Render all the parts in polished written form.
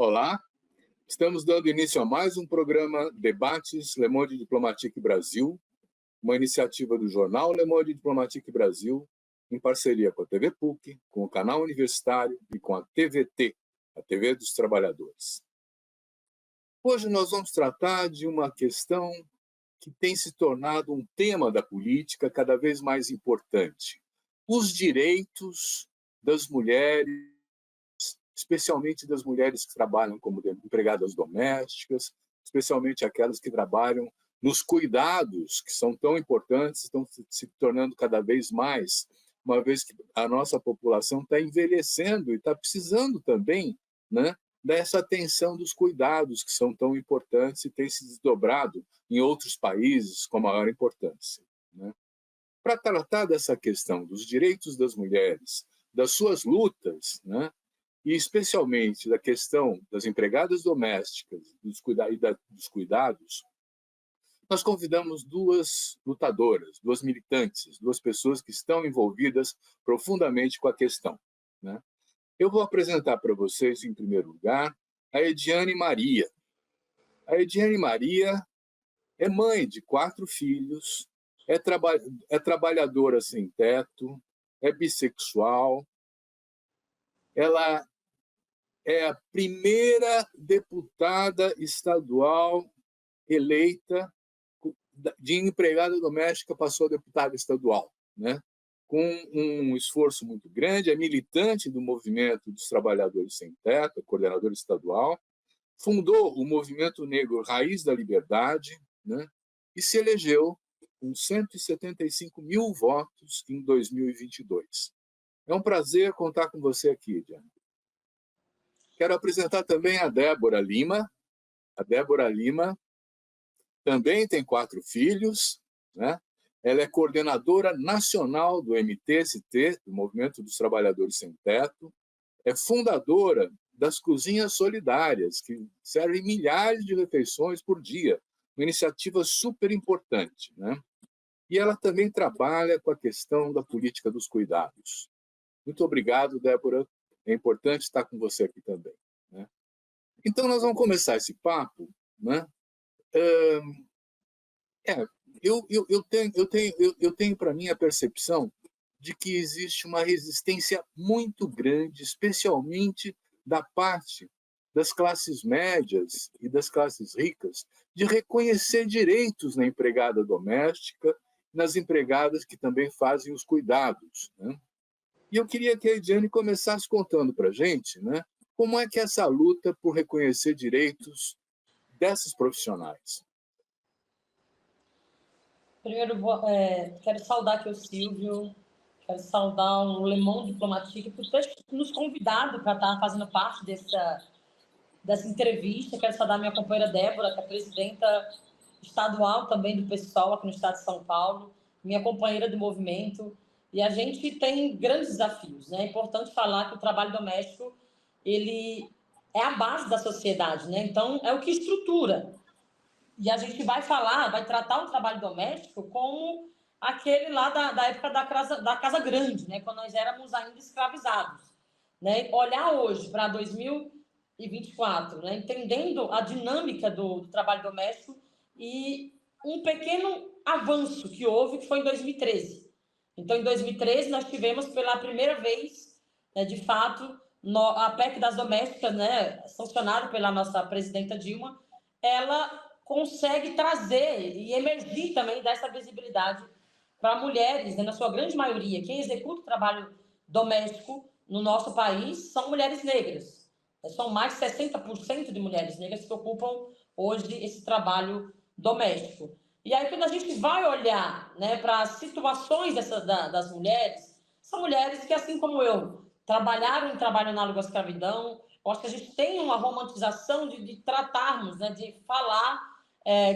Olá, estamos dando início a mais um programa Debates Le Monde Diplomatique Brasil, uma iniciativa do jornal Le Monde Diplomatique Brasil, em parceria com a TV PUC, com o canal universitário e com a TVT, a TV dos Trabalhadores. Hoje nós vamos tratar de uma questão que tem se tornado um tema da política cada vez mais importante: os direitos das mulheres, especialmente das mulheres que trabalham como empregadas domésticas, especialmente aquelas que trabalham nos cuidados, que são tão importantes, estão se tornando cada vez mais, uma vez que a nossa população está envelhecendo e está precisando também, né, dessa atenção dos cuidados, que são tão importantes e têm se desdobrado em outros países com maior importância, né? Para tratar dessa questão dos direitos das mulheres, das suas lutas, né, e especialmente da questão das empregadas domésticas dos cuidados, nós convidamos duas lutadoras, duas militantes, duas pessoas que estão envolvidas profundamente com a questão, né? Eu vou apresentar para vocês, em primeiro lugar, a Ediane Maria. A Ediane Maria é mãe de 4 filhos, é trabalhadora sem teto, é bissexual. Ela é a primeira deputada estadual eleita de empregada doméstica, passou a deputada estadual, né? Com um esforço muito grande, é militante do movimento dos trabalhadores sem teto, coordenadora estadual, fundou o movimento negro Raiz da Liberdade, né? E se elegeu com 175 mil votos em 2022. É um prazer contar com você aqui, Diana. Quero apresentar também a Débora Lima. A Débora Lima também tem 4 filhos, né? Ela é coordenadora nacional do MTST, do Movimento dos Trabalhadores Sem Teto, é fundadora das Cozinhas Solidárias, que servem milhares de refeições por dia, uma iniciativa super importante, né? E ela também trabalha com a questão da política dos cuidados. Muito obrigado, Débora. É importante estar com você aqui também, né? Então, nós vamos começar esse papo, né? Eu tenho para mim a percepção de que existe uma resistência muito grande, especialmente da parte das classes médias e das classes ricas, de reconhecer direitos na empregada doméstica e nas empregadas que também fazem os cuidados, né? E eu queria que a Ediane começasse contando para a gente, né, como é que é essa luta por reconhecer direitos dessas profissionais. Primeiro, quero saudar aqui o Silvio, quero saudar o Le Monde Diplomatique por ter nos convidado para estar fazendo parte dessa entrevista. Quero saudar minha companheira Débora, que é presidenta estadual também do PSOL aqui no estado de São Paulo, minha companheira do movimento. E a gente tem grandes desafios, né? É importante falar que o trabalho doméstico, ele é a base da sociedade, né? Então, é o que estrutura. E a gente vai tratar o trabalho doméstico como aquele lá da época da Casa Grande, né? Quando nós éramos ainda escravizados, né? Olhar hoje para 2024, né? Entendendo a dinâmica do trabalho doméstico e um pequeno avanço que houve, que foi em 2013. Então, em 2013, nós tivemos pela primeira vez, né, de fato, a PEC das domésticas, né, sancionada pela nossa presidenta Dilma, ela consegue trazer e emergir também dessa visibilidade para mulheres, né, na sua grande maioria. Quem executa o trabalho doméstico no nosso país são mulheres negras. São mais de 60% de mulheres negras que ocupam hoje esse trabalho doméstico. E aí, quando a gente vai olhar, né, para as situações das mulheres, são mulheres que, assim como eu, trabalharam em trabalho análogo à escravidão. Eu acho que a gente tem uma romantização de tratarmos, né, de falar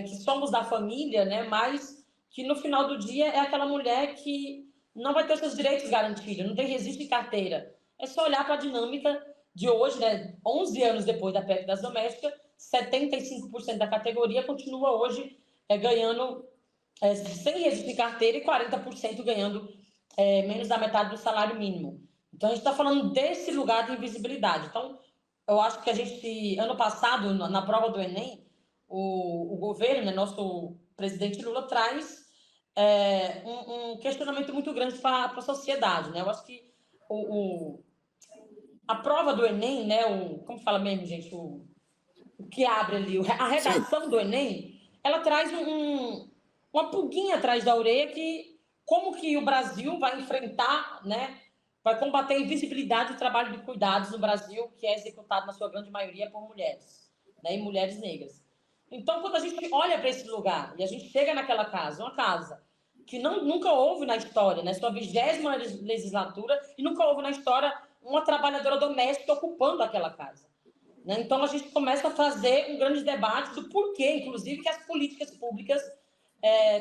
que somos da família, né, mas que no final do dia é aquela mulher que não vai ter seus direitos garantidos, não tem registro de carteira. É só olhar para a dinâmica de hoje, né, 11 anos depois da PEC das domésticas, 75% da categoria continua hoje ganhando sem registro de carteira e 40% ganhando menos da metade do salário mínimo. Então, a gente está falando desse lugar de invisibilidade. Então, eu acho que a gente, ano passado, na prova do Enem, o governo, né, nosso presidente Lula, traz um questionamento muito grande para a sociedade, né? Eu acho que a prova do Enem, né, como fala mesmo, gente, o que abre ali, a redação Sim. do Enem, ela traz uma pulguinha atrás da orelha que como que o Brasil vai enfrentar, né, vai combater a invisibilidade do trabalho de cuidados no Brasil, que é executado na sua grande maioria por mulheres, né, e mulheres negras. Então, quando a gente olha para esse lugar e a gente chega naquela casa, uma casa que nunca houve na história, né, sua 20ª legislatura, e nunca houve na história uma trabalhadora doméstica ocupando aquela casa. Né? Então, a gente começa a fazer um grande debate do porquê, inclusive, que as políticas públicas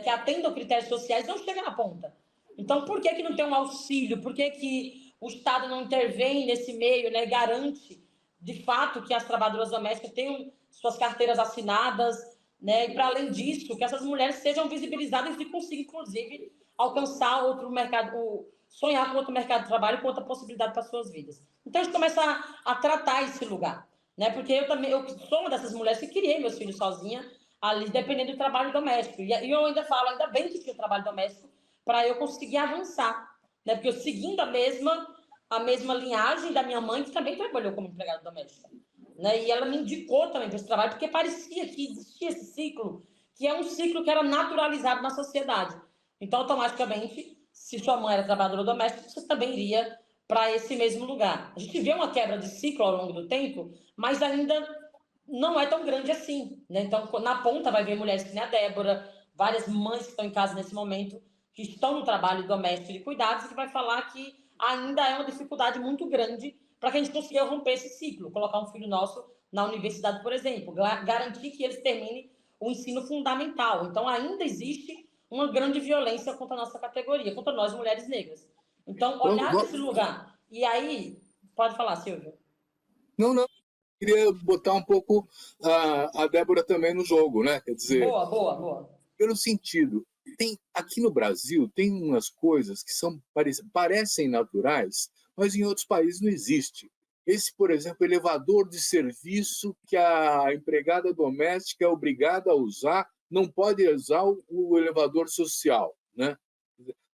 que atendam critérios sociais não chegam na ponta. Então, por que não tem um auxílio? Por que o Estado não intervém nesse meio, né? Garante, de fato, que as trabalhadoras domésticas tenham suas carteiras assinadas, né? E, para além disso, que essas mulheres sejam visibilizadas e consigam, inclusive, alcançar outro mercado, sonhar com outro mercado de trabalho, com outra possibilidade para suas vidas. Então, a gente começa a tratar esse lugar. Né? Porque eu sou uma dessas mulheres que criei meus filhos sozinha, ali, dependendo do trabalho doméstico. E eu ainda falo, ainda bem que tinha o trabalho doméstico, para eu conseguir avançar. Né? Porque eu seguindo a mesma linhagem da minha mãe, que também trabalhou como empregada doméstica. Né? E ela me indicou também para esse trabalho, porque parecia que existia esse ciclo, que é um ciclo que era naturalizado na sociedade. Então, automaticamente, se sua mãe era trabalhadora doméstica, você também iria para esse mesmo lugar. A gente vê uma quebra de ciclo ao longo do tempo, mas ainda não é tão grande assim. Né? Então, na ponta vai ver mulheres que nem a Débora, várias mães que estão em casa nesse momento, que estão no trabalho doméstico de cuidados, e que vai falar que ainda é uma dificuldade muito grande para que a gente consiga romper esse ciclo, colocar um filho nosso na universidade, por exemplo, garantir que eles terminem o ensino fundamental. Então, ainda existe uma grande violência contra a nossa categoria, contra nós, mulheres negras. Então, olhar desse lugar. E aí, pode falar, Silvio. Não. Queria botar um pouco a Débora também no jogo, né? Quer dizer, boa. Pelo sentido, aqui no Brasil tem umas coisas que parecem naturais, mas em outros países não existe. Esse, por exemplo, elevador de serviço que a empregada doméstica é obrigada a usar, não pode usar o elevador social, né?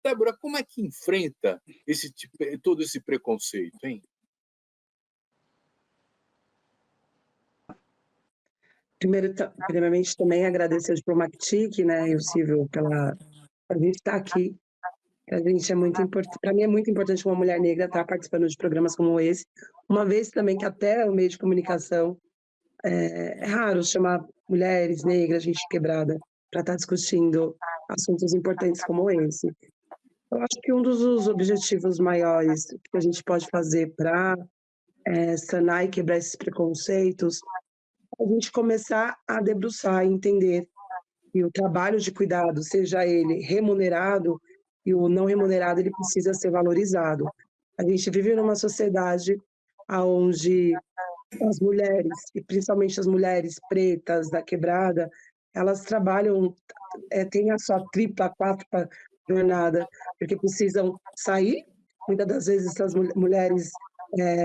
Débora, como é que enfrenta todo esse preconceito, hein? Primeiramente, também agradecer ao Diplomactic, né, e o Silvio, a gente estar aqui. A gente é muito importante. Para mim é muito importante uma mulher negra estar participando de programas como esse, uma vez também que até o meio de comunicação é raro chamar mulheres negras, gente quebrada, para estar discutindo assuntos importantes como esse. Eu acho que um dos objetivos maiores que a gente pode fazer para sanar e quebrar esses preconceitos a gente começar a debruçar e entender que o trabalho de cuidado, seja ele remunerado e o não remunerado, ele precisa ser valorizado. A gente vive numa sociedade onde as mulheres, e principalmente as mulheres pretas da quebrada, elas trabalham, têm a sua tripla, quarta jornada, porque precisam sair, muitas das vezes essas mulheres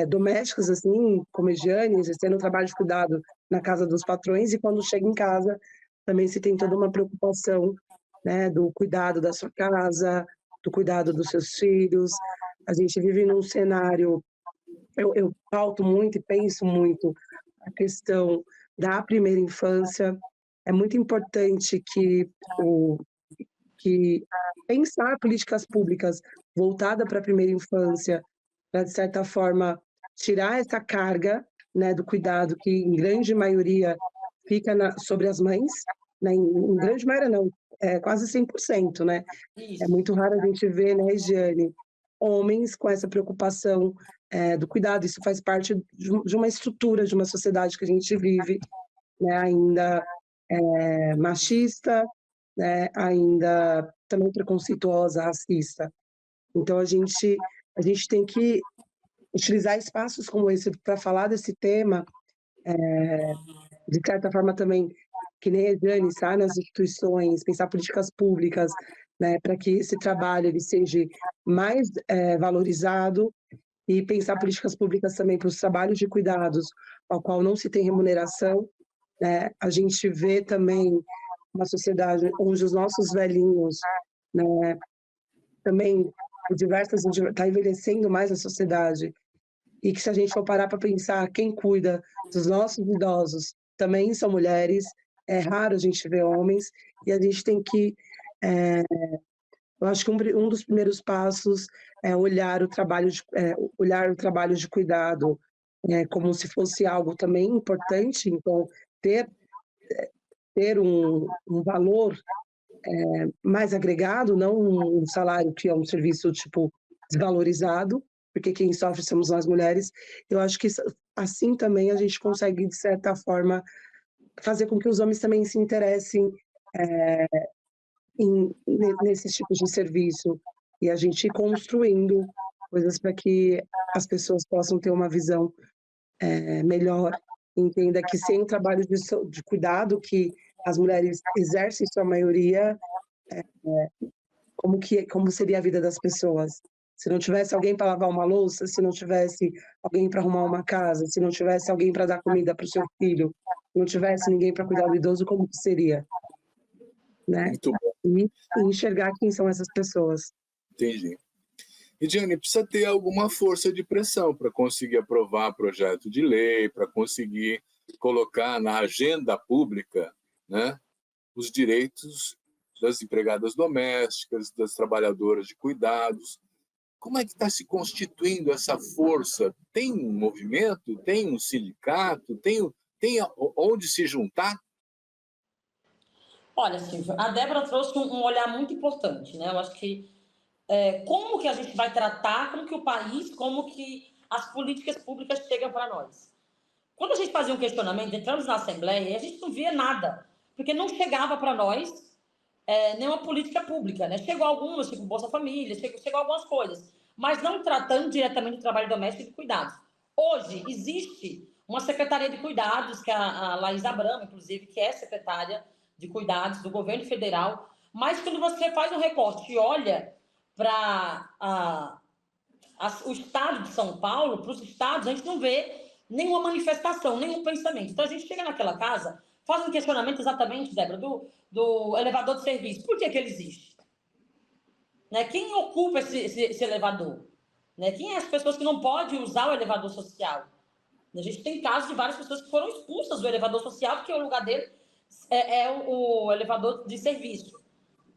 domésticas, assim, como Ediane, exercendo o trabalho de cuidado na casa dos patrões, e quando chega em casa, também se tem toda uma preocupação, né, do cuidado da sua casa, do cuidado dos seus filhos. A gente vive num cenário, eu pauto muito e penso muito a questão da primeira infância. É muito importante que pensar políticas públicas voltadas para a primeira infância, para, de certa forma, tirar essa carga, né, do cuidado que, em grande maioria, fica sobre as mães, né, em grande maioria não, quase 100%, né? Isso. É muito raro a gente ver, né, Regiane, homens com essa preocupação do cuidado. Isso faz parte de uma estrutura, de uma sociedade que a gente vive, né, ainda machista, né, ainda também preconceituosa, racista. Então, a gente tem que utilizar espaços como esse para falar desse tema, de certa forma também, que nem a Jane, estar nas instituições, pensar políticas públicas, né, para que esse trabalho ele seja mais valorizado e pensar políticas públicas também para os trabalhos de cuidados, ao qual não se tem remuneração, né? A gente vê também uma sociedade onde os nossos velhinhos, né, também está envelhecendo mais a sociedade, e que se a gente for parar para pensar, quem cuida dos nossos idosos também são mulheres, é raro a gente ver homens, e a gente tem que, eu acho que um dos primeiros passos é olhar olhar o trabalho de cuidado como se fosse algo também importante, então ter, ter um valor mais agregado, não um salário que é um serviço, tipo, desvalorizado, porque quem sofre somos nós mulheres. Eu acho que assim também a gente consegue, de certa forma, fazer com que os homens também se interessem nesses tipos de serviço, e a gente ir construindo coisas para que as pessoas possam ter uma visão melhor, entenda que sem o trabalho de cuidado que as mulheres exercem sua maioria, como seria a vida das pessoas? Se não tivesse alguém para lavar uma louça, se não tivesse alguém para arrumar uma casa, se não tivesse alguém para dar comida para o seu filho, se não tivesse ninguém para cuidar do idoso, como que seria? Né? Muito bom. E enxergar quem são essas pessoas. Entendi. E, Diane, precisa ter alguma força de pressão para conseguir aprovar projeto de lei, para conseguir colocar na agenda pública, né, os direitos das empregadas domésticas, das trabalhadoras de cuidados. Como é que está se constituindo essa força? Tem um movimento? Tem um sindicato? Tem onde se juntar? Olha, Silvio, a Débora trouxe um olhar muito importante, né? Eu acho que como que a gente vai tratar, como que o país, como que as políticas públicas chegam para nós. Quando a gente fazia um questionamento, entramos na Assembleia, a gente não via nada, porque não chegava para nós nenhuma política pública, né? Chegou algumas, tipo Bolsa Família, chegou algumas coisas, mas não tratando diretamente do trabalho doméstico e de cuidados. Hoje, existe uma Secretaria de Cuidados, que é a Laís Abramo, inclusive, que é secretária de Cuidados do governo federal, mas quando você faz um recorte e olha para o estado de São Paulo, para os estados, a gente não vê nenhuma manifestação, nenhum pensamento. Então, a gente chega naquela casa, faz um questionamento exatamente, Débora, do elevador de serviço. Por que ele existe? Né? Quem ocupa esse elevador? Né? Quem é as pessoas que não podem usar o elevador social? A gente tem casos de várias pessoas que foram expulsas do elevador social porque o lugar dele é o elevador de serviço.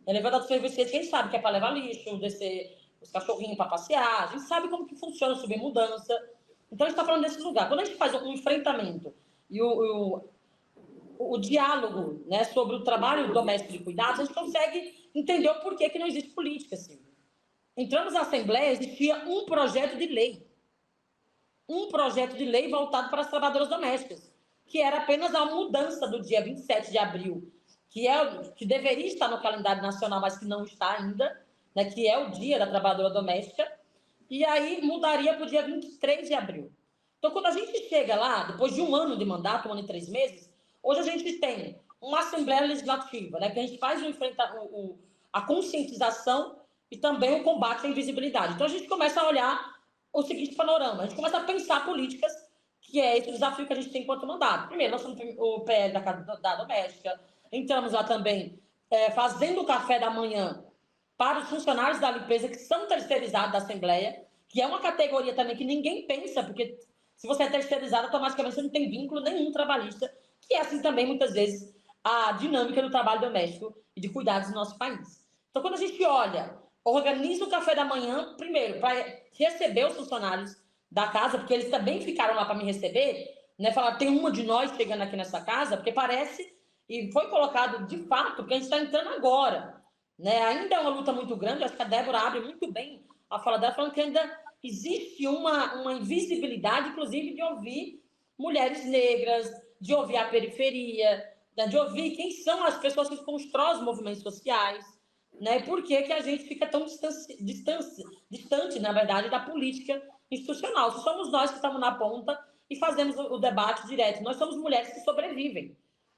O elevador de serviço, quem sabe que é para levar lixo, descer os cachorrinhos para passear, a gente sabe como que funciona, subir mudança. Então, a gente está falando desse lugar. Quando a gente faz um enfrentamento e o diálogo, né, sobre o trabalho doméstico de cuidados, a gente consegue entender o porquê que não existe política, assim. Entramos na Assembleia, existia um projeto de lei. Um projeto de lei voltado para as trabalhadoras domésticas, que era apenas a mudança do dia 27 de abril, que deveria estar no calendário nacional, mas que não está ainda, né, que é o dia da trabalhadora doméstica, e aí mudaria para o dia 23 de abril. Então, quando a gente chega lá, depois de um ano de mandato, 1 ano e 3 meses, hoje a gente tem uma Assembleia Legislativa, né, que a gente faz a conscientização e também o combate à invisibilidade. Então, a gente começa a olhar o seguinte panorama, a gente começa a pensar políticas, que é esse desafio que a gente tem enquanto mandato. Primeiro, nós somos o PL da Casa da Doméstica, entramos lá também fazendo o café da manhã para os funcionários da limpeza que são terceirizados da Assembleia, que é uma categoria também que ninguém pensa, porque se você é terceirizado, automaticamente você não tem vínculo nenhum trabalhista, que é assim também, muitas vezes, a dinâmica do trabalho doméstico e de cuidados no nosso país. Então, quando a gente olha, organiza o café da manhã, primeiro, para receber os funcionários da casa, porque eles também ficaram lá para me receber, né? Falar, tem uma de nós chegando aqui nessa casa, porque parece, e foi colocado de fato, porque a gente está entrando agora, né? Ainda é uma luta muito grande, acho que a Débora abre muito bem a fala dela, falando que ainda existe uma invisibilidade, inclusive, de ouvir mulheres negras, de ouvir a periferia, né? De ouvir quem são as pessoas que constroem os movimentos sociais, né? Por que a gente fica tão distante, na verdade, da política institucional? Se somos nós que estamos na ponta e fazemos o debate direto. Nós somos mulheres que sobrevivem,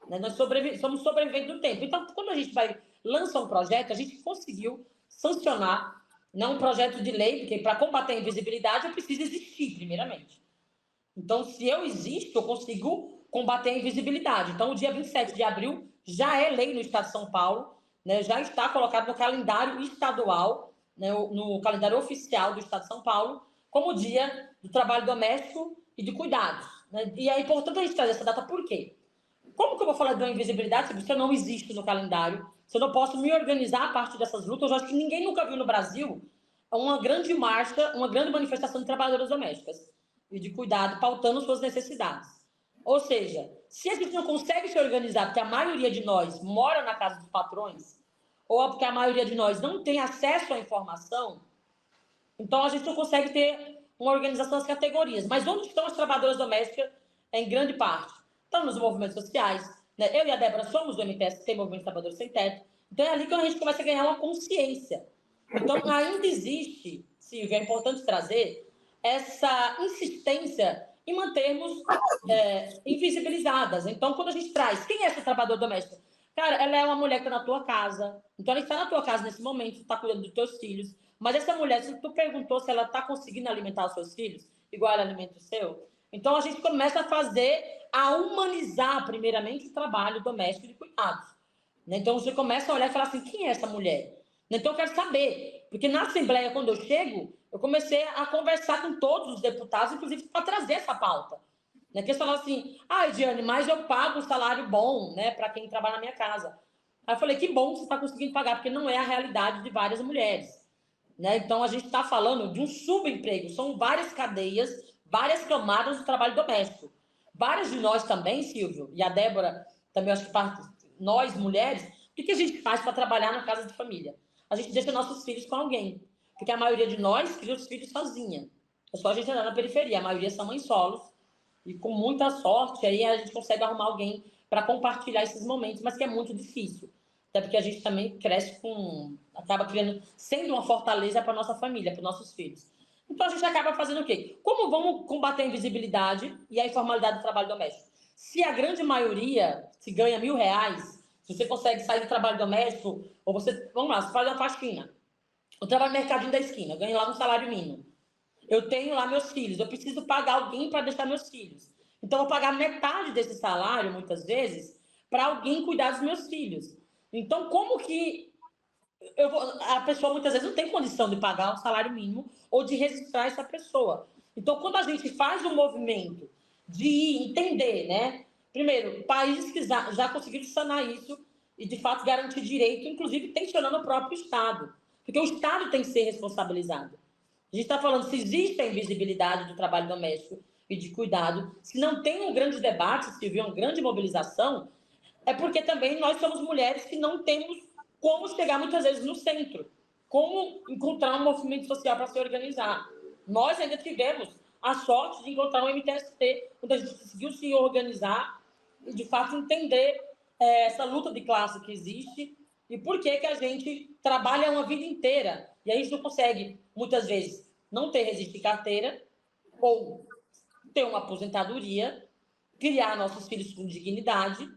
né? Nós somos sobreviventes do tempo. Então, quando a gente lança um projeto, a gente conseguiu sancionar não um projeto de lei, porque para combater a invisibilidade eu preciso existir, primeiramente. Então, se eu existo, eu consigo combater a invisibilidade. Então, o dia 27 de abril já é lei no Estado de São Paulo, né? Já está colocado no calendário estadual, né? No calendário oficial do Estado de São Paulo, como o Dia do Trabalho Doméstico e de Cuidados, né? E é importante a gente trazer essa data, por quê? Como que eu vou falar da invisibilidade se eu não existo no calendário? Se eu não posso me organizar a partir dessas lutas? Eu acho que ninguém nunca viu no Brasil uma grande marcha, uma grande manifestação de trabalhadoras domésticas e de cuidado, pautando suas necessidades. Ou seja, se a gente não consegue se organizar porque a maioria de nós mora na casa dos patrões, ou porque a maioria de nós não tem acesso à informação, então a gente não consegue ter uma organização das categorias. Mas onde estão as trabalhadoras domésticas, em grande parte? Estão nos movimentos sociais, né? Eu e a Débora somos do MTST, Movimento Trabalhador Sem Teto. Então é ali que a gente começa a ganhar uma consciência. Então ainda existe, Silvia, é importante trazer essa insistência em mantermos invisibilizadas. Então, quando a gente traz, quem é essa trabalhadora doméstica? Cara, ela é uma mulher que está na tua casa. Então, ela está na tua casa nesse momento, está cuidando dos teus filhos. Mas essa mulher, se tu perguntou se ela está conseguindo alimentar os seus filhos, igual ela alimenta o seu, então a gente começa a humanizar, primeiramente, o trabalho doméstico de cuidados. Então, você começa a olhar e falar assim, quem é essa mulher? Então, eu quero saber. Porque na Assembleia, quando eu chego, eu comecei a conversar com todos os deputados, inclusive para trazer essa pauta. Que eles falavam assim, Ediane, mas eu pago um salário bom, né, para quem trabalha na minha casa. Aí eu falei, que bom que você está conseguindo pagar, porque não é a realidade de várias mulheres. Então, a gente está falando de um subemprego. São várias cadeias, várias camadas do trabalho doméstico. Várias de nós também, Silvio, e a Débora também, acho que nós, mulheres, o que a gente faz para trabalhar na casa de família? A gente deixa nossos filhos com alguém. Porque a maioria de nós cria os filhos sozinha. É só a gente andar na periferia. A maioria são mães solos. E com muita sorte, aí a gente consegue arrumar alguém para compartilhar esses momentos, mas que é muito difícil. Até porque a gente também cresce acaba sendo uma fortaleza para nossa família, para nossos filhos. Então a gente acaba fazendo o quê? Como vamos combater a invisibilidade e a informalidade do trabalho doméstico? Se a grande maioria se ganha R$1.000, se você consegue sair do trabalho doméstico, ou vamos lá, você faz uma faxina. Eu trabalho no mercadinho da esquina, eu ganho lá um salário mínimo. Eu tenho lá meus filhos, eu preciso pagar alguém para deixar meus filhos. Então, eu vou pagar metade desse salário, muitas vezes, para alguém cuidar dos meus filhos. Então, como que a pessoa, muitas vezes, não tem condição de pagar um salário mínimo ou de registrar essa pessoa. Então, quando a gente faz um movimento de entender, né? Primeiro, países que já conseguiram sanar isso e, de fato, garantir direito, inclusive tensionando o próprio Estado. Porque o Estado tem que ser responsabilizado. A gente está falando se existe a invisibilidade do trabalho doméstico e de cuidado, se não tem um grande debate, se houver uma grande mobilização, é porque também nós somos mulheres que não temos como chegar muitas vezes no centro, como encontrar um movimento social para se organizar. Nós ainda tivemos a sorte de encontrar um MTST, onde a gente conseguiu se organizar e, de fato, entender essa luta de classe que existe e por que a gente trabalha uma vida inteira. E a gente não consegue, muitas vezes, não ter registro de carteira ou ter uma aposentadoria, criar nossos filhos com dignidade,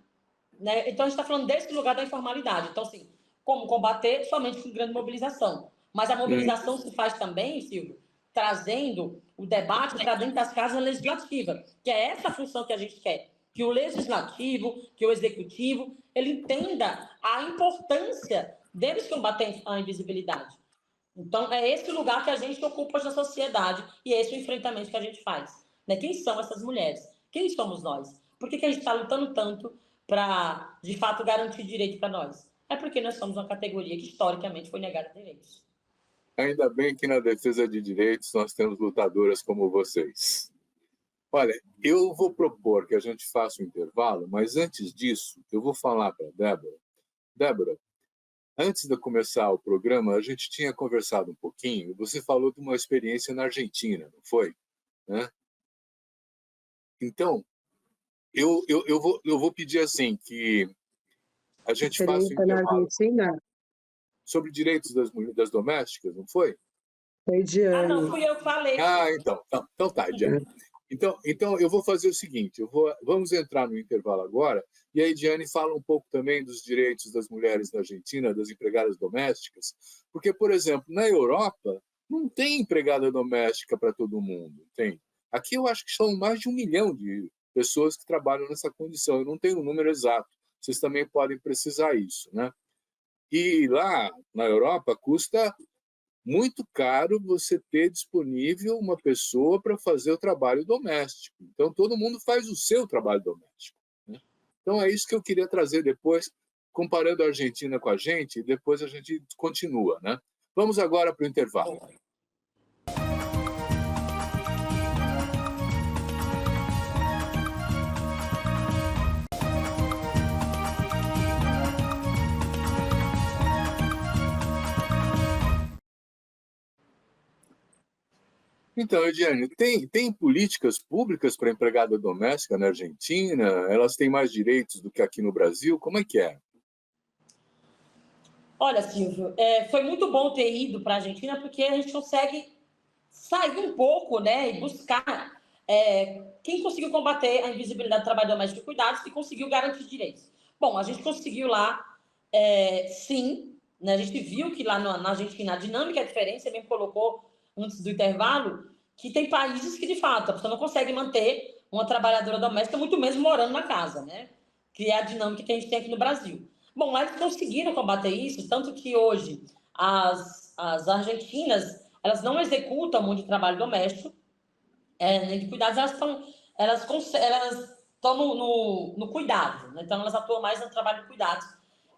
né? Então, a gente está falando desse lugar da informalidade. Então, assim, como combater? Somente com grande mobilização. Mas a mobilização se faz também, Silvio, trazendo o debate para dentro das casas legislativas, que é essa função que a gente quer. Que o legislativo, que o executivo, ele entenda a importância deles combater a invisibilidade. Então, é esse lugar que a gente ocupa na sociedade e é esse o enfrentamento que a gente faz. Né? Quem são essas mulheres? Quem somos nós? Por que a gente está lutando tanto para, de fato, garantir direito para nós? É porque nós somos uma categoria que, historicamente, foi negada direitos. Ainda bem que na defesa de direitos nós temos lutadoras como vocês. Olha, eu vou propor que a gente faça um intervalo, mas antes disso, eu vou falar para a Débora. Débora, antes de começar o programa, a gente tinha conversado um pouquinho, você falou de uma experiência na Argentina, não foi? Né? Então, eu vou pedir assim, que a gente faça um intervalo sobre direitos das domésticas, não foi? Foi Ediane. Não, fui eu que falei. Então tá, Ediane. Então, eu vou fazer o seguinte, vamos entrar no intervalo agora, e a Ediane fala um pouco também dos direitos das mulheres na Argentina, das empregadas domésticas, porque, por exemplo, na Europa, não tem empregada doméstica para todo mundo, tem. Aqui eu acho que são mais de 1 milhão de pessoas que trabalham nessa condição, eu não tenho o número exato, vocês também podem precisar isso, né? E lá, na Europa, custa muito caro você ter disponível uma pessoa para fazer o trabalho doméstico. Então, todo mundo faz o seu trabalho doméstico, né? Então, é isso que eu queria trazer depois, comparando a Argentina com a gente, e depois a gente continua, né? Vamos agora para o intervalo. Então, Ediane, tem políticas públicas para empregada doméstica na Argentina? Elas têm mais direitos do que aqui no Brasil? Como é que é? Olha, Silvio, foi muito bom ter ido para a Argentina, porque a gente consegue sair um pouco, né, e buscar quem conseguiu combater a invisibilidade do trabalho doméstico e cuidados e conseguiu garantir direitos. Bom, a gente conseguiu lá, sim, né, a gente viu que lá na Argentina a dinâmica é diferente, você mesmo colocou antes do intervalo, que tem países que, de fato, a pessoa não consegue manter uma trabalhadora doméstica, muito menos morando na casa, né? Que é a dinâmica que a gente tem aqui no Brasil. Bom, lá eles conseguiram combater isso, tanto que hoje as argentinas, elas não executam muito trabalho doméstico, nem de cuidados, elas estão no cuidado, né? Então elas atuam mais no trabalho de cuidados.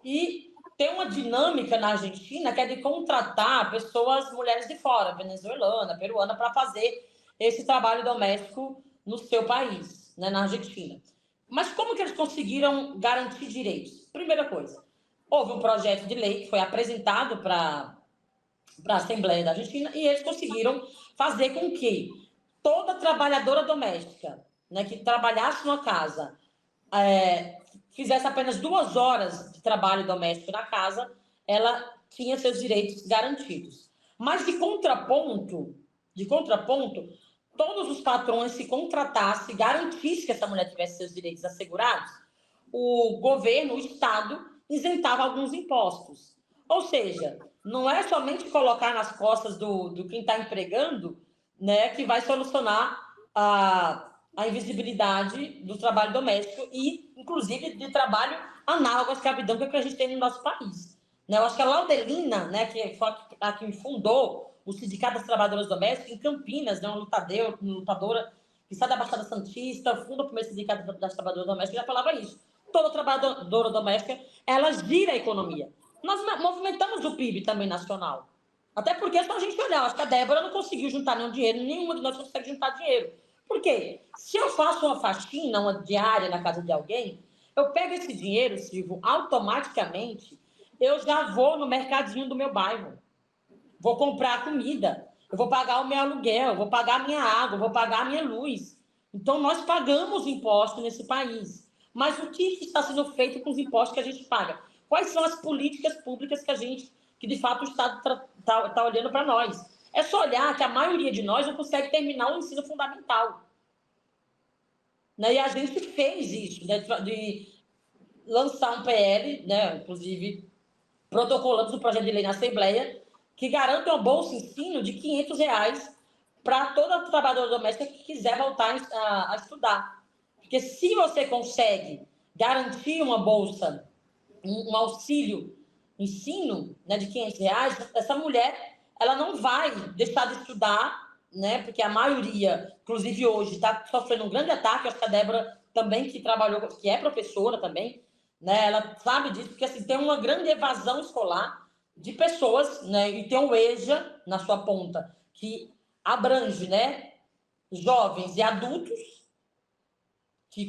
E tem uma dinâmica na Argentina que é de contratar pessoas, mulheres de fora, venezuelana, peruana, para fazer esse trabalho doméstico no seu país, né, na Argentina. Mas como que eles conseguiram garantir direitos? Primeira coisa, houve um projeto de lei que foi apresentado para a Assembleia da Argentina e eles conseguiram fazer com que toda trabalhadora doméstica, né, que trabalhasse numa casa, fizesse apenas 2 horas de trabalho doméstico na casa, ela tinha seus direitos garantidos. Mas de contraponto, todos os patrões, se contratassem, garantissem que essa mulher tivesse seus direitos assegurados, o governo, o Estado, isentava alguns impostos. Ou seja, não é somente colocar nas costas do quem está empregando, né, que vai solucionar a invisibilidade do trabalho doméstico e, inclusive, de trabalho análogo à escravidão que a gente tem no nosso país. Né? Eu acho que a Laudelina, né, que foi a que fundou o Sindicato das Trabalhadoras Domésticas, em Campinas, né, uma lutadora que sai da Baixada Santista, funda o primeiro Sindicato das Trabalhadoras Domésticas, já falava isso. Toda trabalhadora doméstica, ela gira a economia. Nós movimentamos o PIB também nacional. Até porque, é só a gente olhar, acho que a Débora não conseguiu juntar nenhum dinheiro, nenhuma de nós consegue juntar dinheiro. Por quê? Se eu faço uma faxina, uma diária na casa de alguém, eu pego esse dinheiro, Silvio, automaticamente, eu já vou no mercadinho do meu bairro. Vou comprar comida, eu vou pagar o meu aluguel, eu vou pagar a minha água, eu vou pagar a minha luz. Então, nós pagamos impostos nesse país. Mas o que está sendo feito com os impostos que a gente paga? Quais são as políticas públicas que de fato, o Estado está olhando para nós? É só olhar que a maioria de nós não consegue terminar o ensino fundamental. Né? E a gente fez isso, né? De lançar um PL, né? Inclusive, protocolamos um projeto de lei na Assembleia que garante uma bolsa ensino de R$500 para toda trabalhadora doméstica que quiser voltar a estudar. Porque se você consegue garantir uma bolsa, um auxílio ensino, né, de R$500, essa mulher ela não vai deixar de estudar, né, porque a maioria, inclusive hoje, está sofrendo um grande ataque. Acho que a Débora também, que trabalhou, que é professora também, né, ela sabe disso, porque assim, tem uma grande evasão escolar de pessoas, né, e tem o EJA na sua ponta, que abrange, né, jovens e adultos que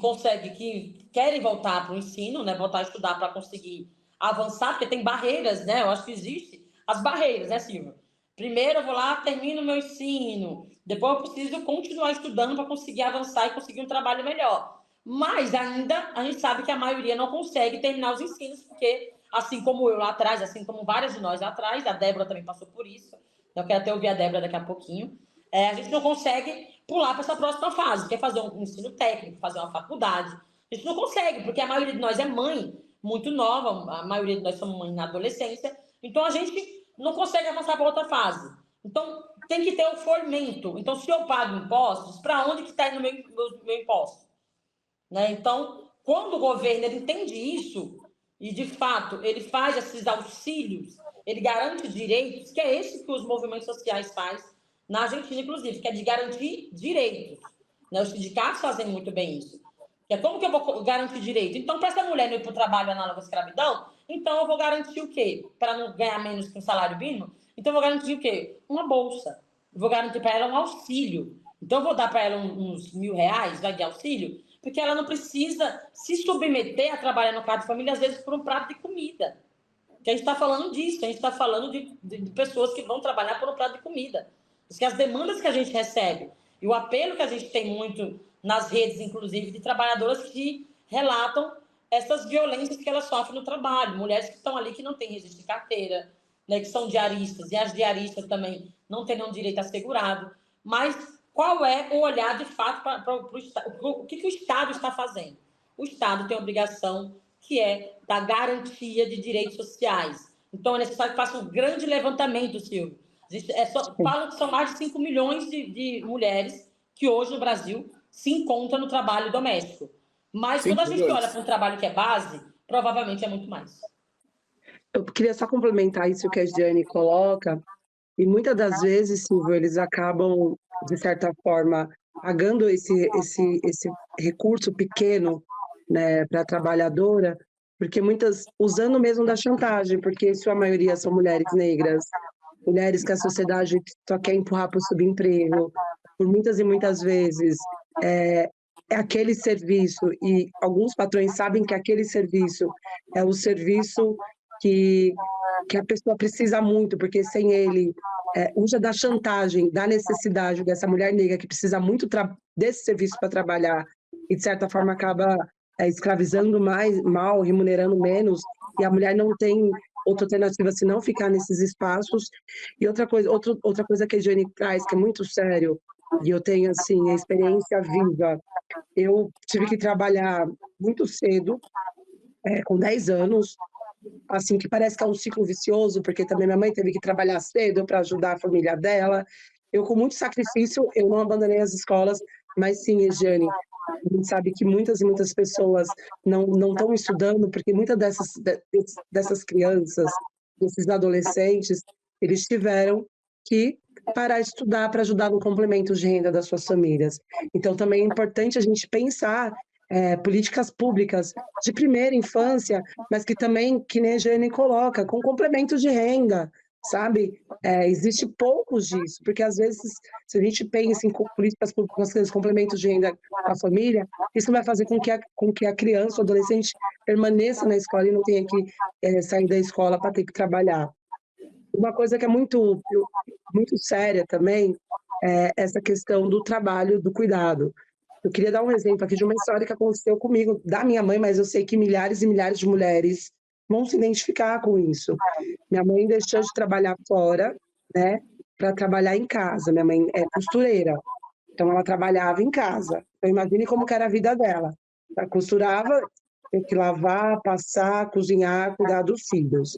querem voltar para o ensino, né, voltar a estudar para conseguir avançar, porque tem barreiras, né, eu acho que existe as barreiras, né, Silvia? Primeiro eu vou lá, termino meu ensino, depois eu preciso continuar estudando para conseguir avançar e conseguir um trabalho melhor. Mas ainda a gente sabe que a maioria não consegue terminar os ensinos, porque assim como eu lá atrás, assim como várias de nós lá atrás, a Débora também passou por isso, eu quero até ouvir a Débora daqui a pouquinho, a gente não consegue pular para essa próxima fase, que é fazer um ensino técnico, fazer uma faculdade. A gente não consegue, porque a maioria de nós é mãe muito nova, a maioria de nós somos mãe na adolescência, então a gente não consegue avançar para outra fase. Então, tem que ter o fomento. Então, se eu pago impostos, para onde que está indo meu imposto? Né? Então, quando o governo ele entende isso, e, de fato, ele faz esses auxílios, ele garante direitos, que é esse que os movimentos sociais fazem na Argentina, inclusive, que é de garantir direitos. Né? Os sindicatos fazem muito bem isso. Que é como que eu vou garantir direito? Então, para essa mulher não ir para o trabalho análogo à escravidão, então eu vou garantir o quê? Para não ganhar menos que um salário mínimo? Então, eu vou garantir o quê? Uma bolsa. Eu vou garantir para ela um auxílio. Então, eu vou dar para ela uns R$1.000, vai de auxílio, porque ela não precisa se submeter a trabalhar no quarto de família, às vezes, por um prato de comida. Que a gente está falando disso, a gente está falando de pessoas que vão trabalhar por um prato de comida. Porque as demandas que a gente recebe e o apelo que a gente tem muito nas redes, inclusive, de trabalhadoras que relatam essas violências que elas sofrem no trabalho. Mulheres que estão ali que não têm registro de carteira, né, que são diaristas, e as diaristas também não têm nenhum direito assegurado. Mas qual é o olhar, de fato, para o Estado? O que o Estado está fazendo? O Estado tem a obrigação que é da garantia de direitos sociais. Então, é necessário que faça um grande levantamento, Silvio. Falam que são mais de 5 milhões de mulheres que hoje no Brasil se encontram no trabalho doméstico. Mas quando a gente olha para um trabalho que é base, provavelmente é muito mais. Eu queria só complementar isso que a Jane coloca, e muitas das vezes, Silvio, eles acabam, de certa forma, pagando esse recurso pequeno, né, para a trabalhadora, porque muitas, usando mesmo da chantagem, porque sua maioria são mulheres negras, mulheres que a sociedade só quer empurrar para o subemprego, por muitas e muitas vezes é aquele serviço, e alguns patrões sabem que aquele serviço é o serviço que a pessoa precisa muito, porque sem ele, usa da chantagem, da necessidade dessa mulher negra que precisa muito desse serviço para trabalhar, e de certa forma acaba escravizando mais, mal, remunerando menos, e a mulher não tem outra alternativa senão ficar nesses espaços. E outra coisa que a Jane traz, que é muito sério, e eu tenho assim a experiência viva. Eu tive que trabalhar muito cedo, com 10 anos, assim, que parece que é um ciclo vicioso, porque também minha mãe teve que trabalhar cedo para ajudar a família dela. Eu, com muito sacrifício, eu não abandonei as escolas, mas sim, Jane, a gente sabe que muitas e muitas pessoas não estão estudando, porque muitas dessas crianças, desses adolescentes, eles tiveram que parar de estudar para ajudar no complemento de renda das suas famílias. Então, também é importante a gente pensar políticas públicas de primeira infância, mas que também, que nem a Jane coloca, com complemento de renda, sabe? Existe poucos disso, porque às vezes, se a gente pensa em políticas públicas, complementos de renda para a família, isso vai fazer com que a criança, o adolescente, permaneça na escola e não tenha que sair da escola para ter que trabalhar. Uma coisa que é muito séria também é essa questão do trabalho, do cuidado. Eu queria dar um exemplo aqui de uma história que aconteceu comigo, da minha mãe, mas eu sei que milhares e milhares de mulheres vão se identificar com isso. Minha mãe deixou de trabalhar fora, né, para trabalhar em casa. Minha mãe é costureira, então ela trabalhava em casa. Então imagine como que era a vida dela. Ela costurava, tem que lavar, passar, cozinhar, cuidar dos filhos.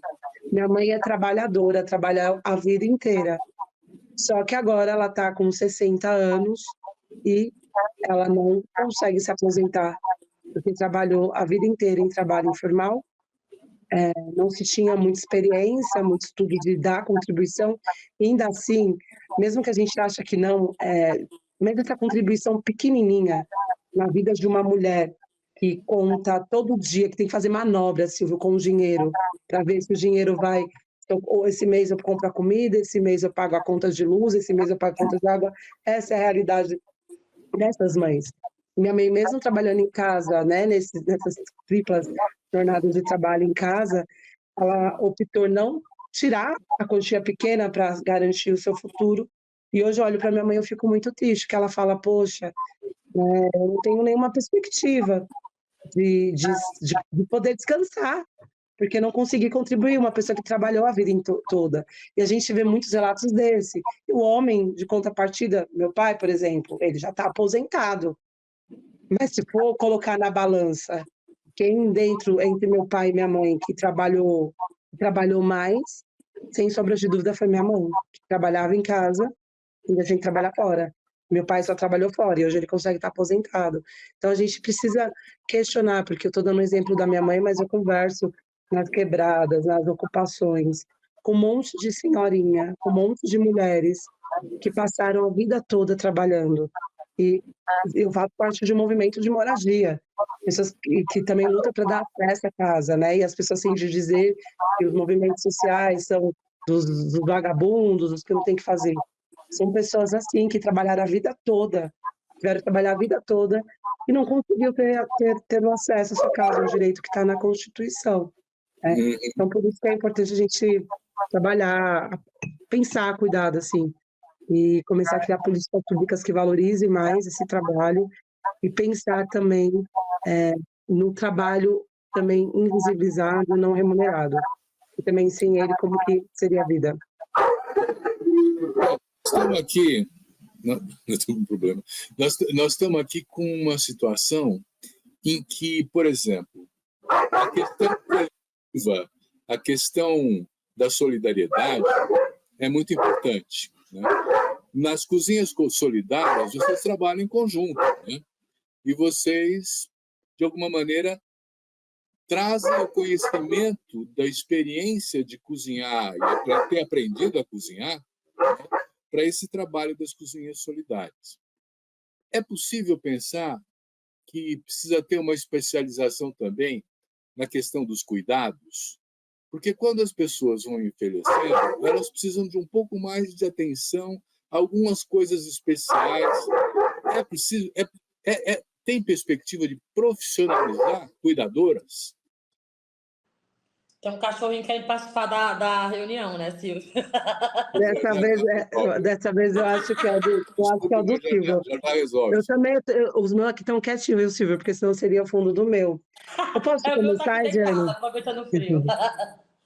Minha mãe é trabalhadora, trabalha a vida inteira. Só que agora ela está com 60 anos e ela não consegue se aposentar, porque trabalhou a vida inteira em trabalho informal, não se tinha muita experiência, muito estudo de dar contribuição, e ainda assim, mesmo que a gente ache que não, mesmo essa contribuição pequenininha na vida de uma mulher que conta todo dia, que tem que fazer manobra, Silvio, com o dinheiro, para ver se o dinheiro vai, ou esse mês eu compro a comida, esse mês eu pago a conta de luz, esse mês eu pago a conta de água. Essa é a realidade dessas mães. Minha mãe, mesmo trabalhando em casa, né, nessas triplas jornadas de trabalho em casa, ela optou não tirar a quantia pequena para garantir o seu futuro. E hoje eu olho para minha mãe e eu fico muito triste, que ela fala, poxa, eu não tenho nenhuma perspectiva de poder descansar, porque não consegui contribuir, uma pessoa que trabalhou a vida toda. E a gente vê muitos relatos desse. E o homem, de contrapartida, meu pai, por exemplo, ele já está aposentado. Mas se for colocar na balança, quem entre meu pai e minha mãe que trabalhou mais, sem sombra de dúvida, foi minha mãe, que trabalhava em casa e a gente trabalha fora. Meu pai só trabalhou fora e hoje ele consegue estar aposentado. Então a gente precisa questionar, porque eu estou dando um exemplo da minha mãe, mas eu converso nas quebradas, nas ocupações, com um monte de senhorinha, com um monte de mulheres que passaram a vida toda trabalhando. E eu faço parte de um movimento de moradia, pessoas que também lutam para dar acesso à casa, né? E as pessoas têm de dizer que os movimentos sociais são dos vagabundos, dos que não tem que fazer. São pessoas assim que trabalharam a vida toda, tiveram que trabalhar a vida toda e não conseguiu ter acesso à sua casa, um direito que está na Constituição. Né? Então, por isso que é importante a gente trabalhar, pensar, cuidado, assim, e começar a criar políticas públicas que valorizem mais esse trabalho e pensar também no trabalho também invisibilizado, não remunerado. E também sem ele, como que seria a vida. Estamos aqui, não tem um problema. Nós estamos aqui com uma situação em que, por exemplo, a questão coletiva, a questão da solidariedade é muito importante. Né? Nas cozinhas solidárias, vocês trabalham em conjunto, né? E vocês, de alguma maneira, trazem o conhecimento da experiência de cozinhar e ter aprendido a cozinhar, né, para esse trabalho das cozinhas solidárias. É possível pensar que precisa ter uma especialização também na questão dos cuidados? Porque quando as pessoas vão envelhecendo, elas precisam de um pouco mais de atenção, algumas coisas especiais. É preciso, tem perspectiva de profissionalizar cuidadoras? Tem um cachorrinho querendo participar da reunião, né, Silvio? Dessa vez eu acho que é do Silvio. Já resolve. Eu também, os meus aqui estão quietinhos, viu, Silvio? Porque senão seria o fundo do meu. Eu posso começar, Jane? Aproveitando o frio.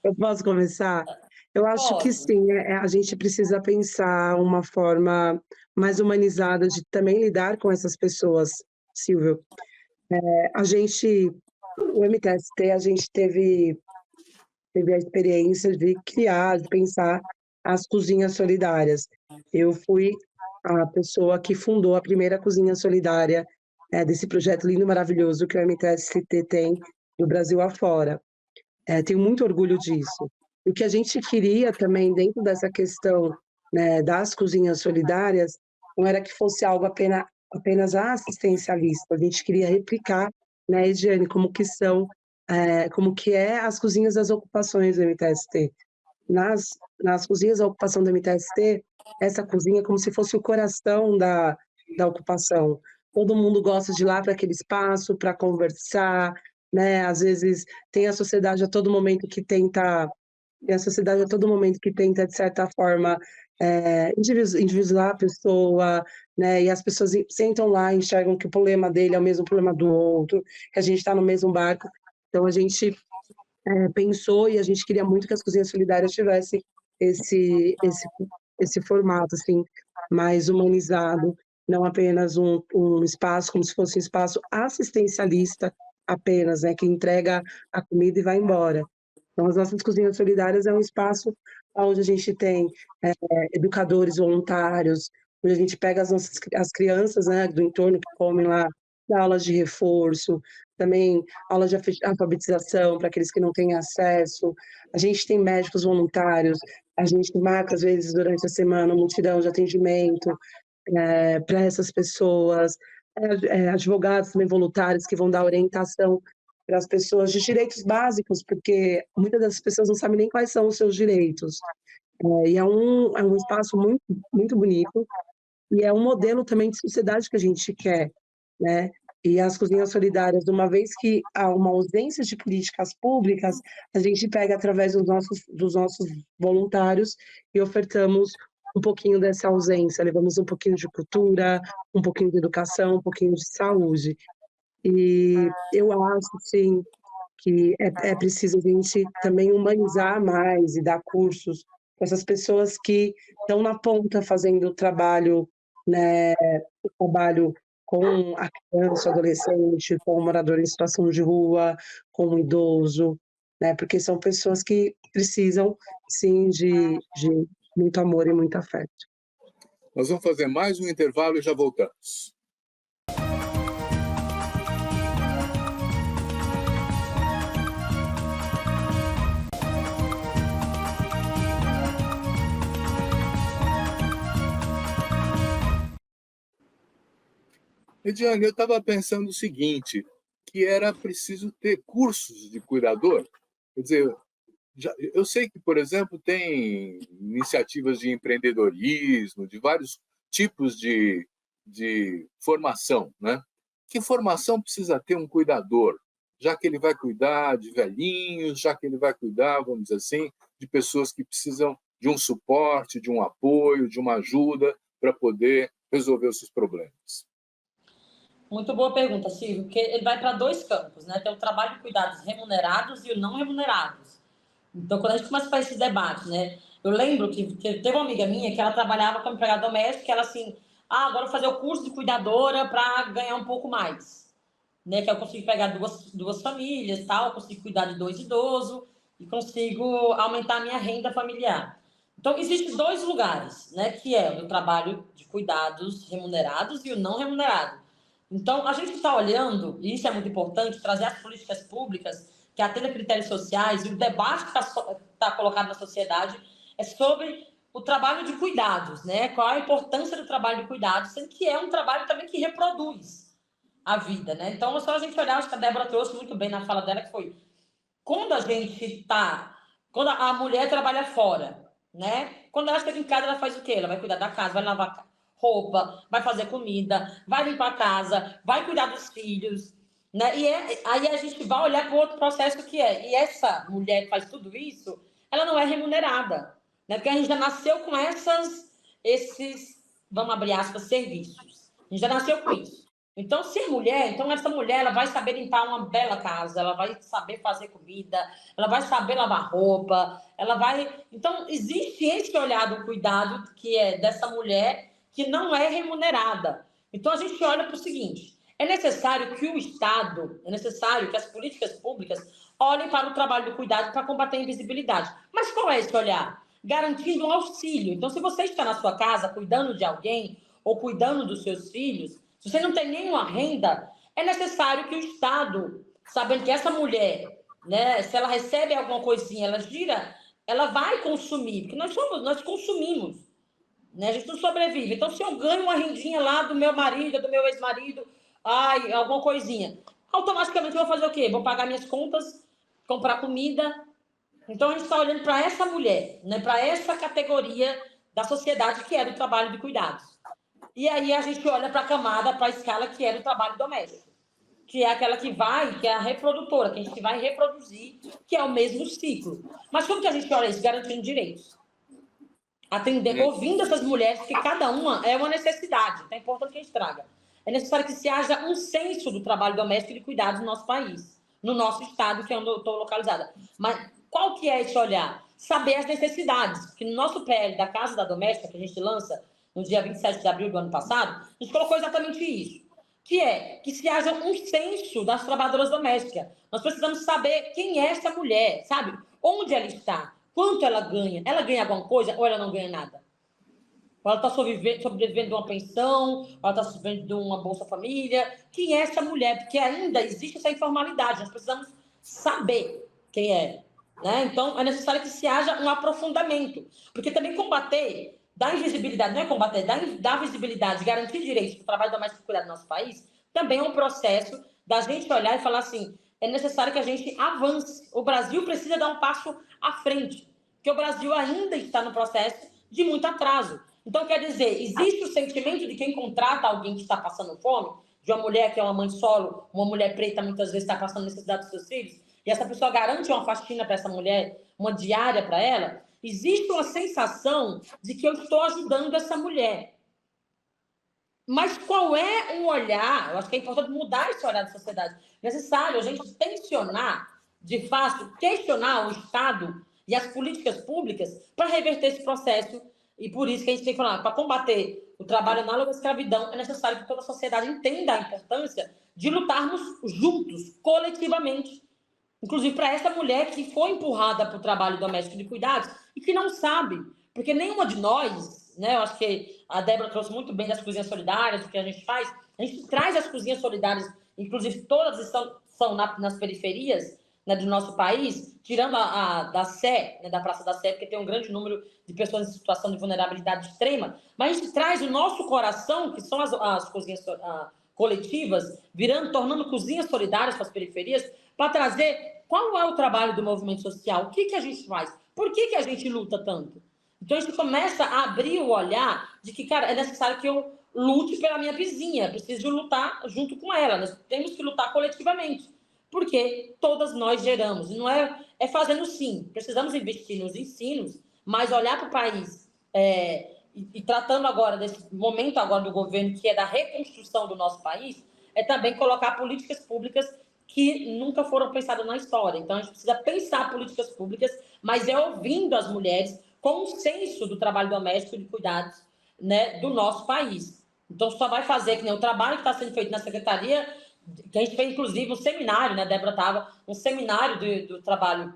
Eu posso começar? Eu acho que sim, a gente precisa pensar uma forma mais humanizada de também lidar com essas pessoas, Silvio. O MTST, a gente teve a experiência de criar, de pensar as cozinhas solidárias. Eu fui a pessoa que fundou a primeira cozinha solidária desse projeto lindo e maravilhoso que o MTST tem do Brasil afora. Tenho muito orgulho disso. O que a gente queria também, dentro dessa questão, né, das cozinhas solidárias, não era que fosse algo apenas assistencialista, a gente queria replicar, né, Ediane, como que é as cozinhas das ocupações do MTST. Nas cozinhas da ocupação do MTST, essa cozinha é como se fosse o coração da ocupação. Todo mundo gosta de ir lá para aquele espaço, para conversar, né? Às vezes tem a sociedade a todo momento que tenta, de certa forma, individualizar a pessoa, né? E as pessoas sentam lá e enxergam que o problema dele é o mesmo problema do outro, que a gente está no mesmo barco. Então, a gente pensou e a gente queria muito que as cozinhas solidárias tivessem esse formato, assim, mais humanizado, não apenas um espaço, como se fosse um espaço assistencialista apenas, né, que entrega a comida e vai embora. Então, as nossas cozinhas solidárias é um espaço onde a gente tem educadores voluntários, onde a gente pega as crianças, né, do entorno que comem lá, dá aulas de reforço, também aulas de alfabetização para aqueles que não têm acesso. A gente tem médicos voluntários, a gente marca, às vezes, durante a semana, um mutirão de atendimento para essas pessoas, advogados também voluntários que vão dar orientação para as pessoas de direitos básicos, porque muitas das pessoas não sabem nem quais são os seus direitos. E é um espaço muito, muito bonito, e é um modelo também de sociedade que a gente quer, né? E as cozinhas solidárias, uma vez que há uma ausência de políticas públicas, a gente pega através dos nossos voluntários e ofertamos um pouquinho dessa ausência, levamos um pouquinho de cultura, um pouquinho de educação, um pouquinho de saúde. E eu acho, sim, que é preciso a gente também humanizar mais e dar cursos para essas pessoas que estão na ponta fazendo o trabalho, né, o trabalho com a criança, o adolescente, com o morador em situação de rua, com o idoso, né, porque são pessoas que precisam, sim, de muito amor e muito afeto. Nós vamos fazer mais um intervalo e já voltamos. Ediane, eu estava pensando o seguinte, que era preciso ter cursos de cuidador. Quer dizer, eu sei que, por exemplo, tem iniciativas de empreendedorismo, de vários tipos de formação, né? Que formação precisa ter um cuidador? Já que ele vai cuidar de velhinhos, já que ele vai cuidar, vamos dizer assim, de pessoas que precisam de um suporte, de um apoio, de uma ajuda para poder resolver os seus problemas. Muito boa pergunta, Silvio, porque ele vai para dois campos, né? Tem o trabalho de cuidados remunerados e o não remunerados. Então, quando a gente começa a fazer esse debate, né? Eu lembro que teve uma amiga minha que ela trabalhava como empregada doméstica, que ela assim, agora eu vou fazer o curso de cuidadora para ganhar um pouco mais, né? Que eu consigo pegar duas famílias, tal, eu consigo cuidar de 2 idosos e consigo aumentar a minha renda familiar. Então, existem 2 lugares, né? Que é o trabalho de cuidados remunerados e o não remunerado. Então, a gente está olhando, e isso é muito importante, trazer as políticas públicas que atendem a critérios sociais, e o debate que está colocado na sociedade é sobre o trabalho de cuidados, né? Qual a importância do trabalho de cuidados, sendo que é um trabalho também que reproduz a vida, né? Então, é só a gente olhar, acho que a Débora trouxe muito bem na fala dela, que foi quando a gente está... Quando a mulher trabalha fora, né? Quando ela chega em casa, ela faz o quê? Ela vai cuidar da casa, vai lavar roupa, vai fazer comida, vai limpar a casa, vai cuidar dos filhos, né? Aí a gente vai olhar para o outro processo que é. E essa mulher que faz tudo isso, ela não é remunerada, né? Porque a gente já nasceu com esses, vamos abrir aspas, serviços. A gente já nasceu com isso. Então, se é mulher, então essa mulher ela vai saber limpar uma bela casa, ela vai saber fazer comida, ela vai saber lavar roupa, ela vai... Então, existe esse olhar do cuidado que é dessa mulher que não é remunerada. Então, a gente olha para o seguinte, é necessário que o Estado, é necessário que as políticas públicas olhem para o trabalho do cuidado para combater a invisibilidade. Mas qual é esse olhar? Garantindo um auxílio. Então, se você está na sua casa cuidando de alguém ou cuidando dos seus filhos, se você não tem nenhuma renda, é necessário que o Estado, sabendo que essa mulher, né, se ela recebe alguma coisinha, ela gira, ela vai consumir, porque nós consumimos, né? A gente não sobrevive. Então, se eu ganho uma rendinha lá do meu marido, do meu ex-marido, alguma coisinha, automaticamente eu vou fazer o quê? Vou pagar minhas contas, comprar comida. Então, a gente está olhando para essa mulher, né? Para essa categoria da sociedade que é do trabalho de cuidados. E aí a gente olha para a camada, para a escala que é do trabalho doméstico, que é aquela que é a reprodutora, que a gente vai reproduzir, que é o mesmo ciclo. Mas como que a gente olha isso? Garantindo direitos. Ouvindo essas mulheres, que cada uma é uma necessidade, então é importante que a gente traga. É necessário que se haja um censo do trabalho doméstico e de cuidados no nosso país, no nosso estado, que é onde eu estou localizada. Mas qual que é esse olhar? Saber as necessidades, porque no nosso PL da Casa da Doméstica, que a gente lança no dia 27 de abril do ano passado, a gente colocou exatamente isso, que é que se haja um censo das trabalhadoras domésticas. Nós precisamos saber quem é essa mulher, sabe? Onde ela está, quanto ela ganha alguma coisa ou ela não ganha nada? Ou ela está sobrevivendo de uma pensão, ou ela está sobrevivendo de uma Bolsa Família. Quem é essa mulher? Porque ainda existe essa informalidade, nós precisamos saber quem é. Né? Então, é necessário que se haja um aprofundamento, porque também combater da invisibilidade, não é combater, da visibilidade, garantir direitos para o trabalho doméstico e cuidado do nosso país, também é um processo da gente olhar e falar assim, é necessário que a gente avance. O Brasil precisa dar um passo à frente, porque o Brasil ainda está no processo de muito atraso. Então, quer dizer, existe o sentimento de quem contrata alguém que está passando fome, de uma mulher que é uma mãe solo, uma mulher preta, muitas vezes está passando necessidade dos seus filhos, e essa pessoa garante uma faxina para essa mulher, uma diária para ela, existe uma sensação de que eu estou ajudando essa mulher. Mas qual é um olhar? Eu acho que é importante mudar esse olhar da sociedade. É necessário a gente tensionar de fato, questionar o Estado e as políticas públicas para reverter esse processo. E por isso que a gente tem que falar, para combater o trabalho análogo à escravidão, é necessário que toda a sociedade entenda a importância de lutarmos juntos, coletivamente. Inclusive para essa mulher que foi empurrada para o trabalho doméstico de cuidados e que não sabe, porque nenhuma de nós, né, eu acho que a Débora trouxe muito bem das cozinhas solidárias, o que a gente faz, a gente traz as cozinhas solidárias, inclusive todas são nas periferias, né, do nosso país, tirando da Sé, né, da Praça da Sé, porque tem um grande número de pessoas em situação de vulnerabilidade extrema, mas a gente traz o nosso coração, que são as cozinhas coletivas, tornando cozinhas solidárias para as periferias, para trazer qual é o trabalho do movimento social, o que a gente faz, por que a gente luta tanto. Então a gente começa a abrir o olhar de que, cara, é necessário que eu lute pela minha vizinha, preciso lutar junto com ela, nós temos que lutar coletivamente, porque todas nós geramos, não é fazendo sim, precisamos investir nos ensinos, mas olhar para o país e tratando agora desse momento agora do governo, que é da reconstrução do nosso país, é também colocar políticas públicas que nunca foram pensadas na história. Então, a gente precisa pensar políticas públicas, mas ouvindo as mulheres com o senso do trabalho doméstico e de cuidados, né, do nosso país. Então, só vai fazer que nem o trabalho que está sendo feito na Secretaria, que a gente fez, inclusive, um seminário, né, Débora estava, um seminário do trabalho